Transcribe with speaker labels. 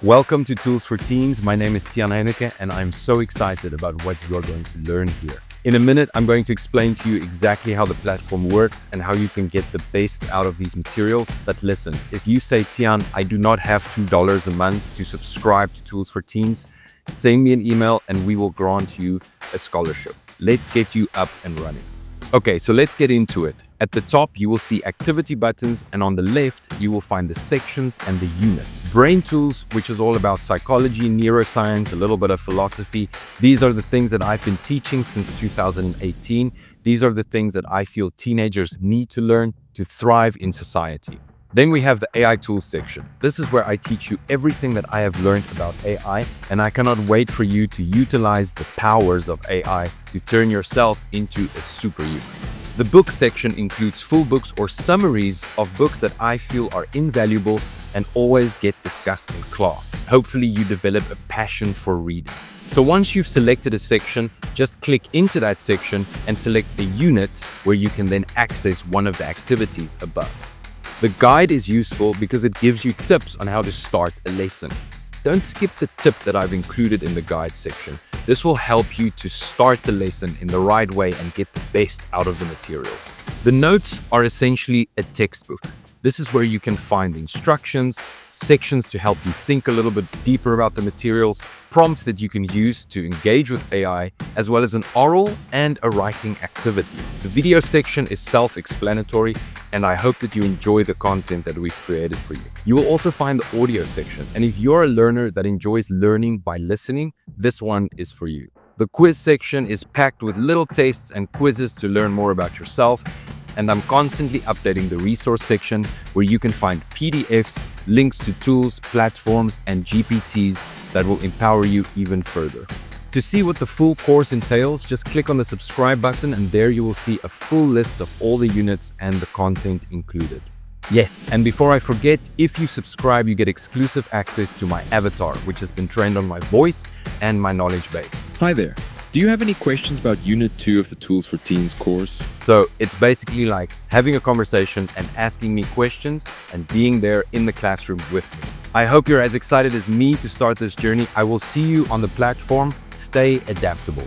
Speaker 1: Welcome to Tools for Teens. My name is Tian Heineke and I'm so excited about what you are going to learn here. In a minute, I'm going to explain to you exactly how the platform works and how you can get the best out of these materials. But listen, if you say, Tian, I do not have $2 a month to subscribe to Tools for Teens, send me an email and we will grant you a scholarship. Let's get you up and running. Okay, so let's get into it. At the top, you will see activity buttons, and on the left, you will find the sections and the units. Brain tools, which is all about psychology, neuroscience, a little bit of philosophy. These are the things that I've been teaching since 2018. These are the things that I feel teenagers need to learn to thrive in society. Then we have the AI tools section. This is where I teach you everything that I have learned about AI, and I cannot wait for you to utilize the powers of AI to turn yourself into a superhuman. The book section includes full books or summaries of books that I feel are invaluable and always get discussed in class. Hopefully you develop a passion for reading. So once you've selected a section, just click into that section and select a unit where you can then access one of the activities above. The guide is useful because it gives you tips on how to start a lesson. Don't skip the tip that I've included in the guide section. This will help you to start the lesson in the right way and get the best out of the material. The notes are essentially a textbook. This is where you can find instructions, sections to help you think a little bit deeper about the materials, prompts that you can use to engage with AI, as well as an oral and a writing activity. The video section is self-explanatory, and I hope that you enjoy the content that we've created for you. You will also find the audio section, and if you're a learner that enjoys learning by listening, this one is for you. The quiz section is packed with little tests and quizzes to learn more about yourself, and I'm constantly updating the resource section where you can find PDFs, links to tools, platforms, and GPTs that will empower you even further. To see what the full course entails, just click on the subscribe button and there you will see a full list of all the units and the content included. Yes, and before I forget, if you subscribe, you get exclusive access to my avatar, which has been trained on my voice and my knowledge base.
Speaker 2: Hi there. Do you have any questions about Unit 2 of the Tools for Teens course?
Speaker 1: So it's basically like having a conversation and asking me questions and being there in the classroom with me. I hope you're as excited as me to start this journey. I will see you on the platform. Stay adaptable.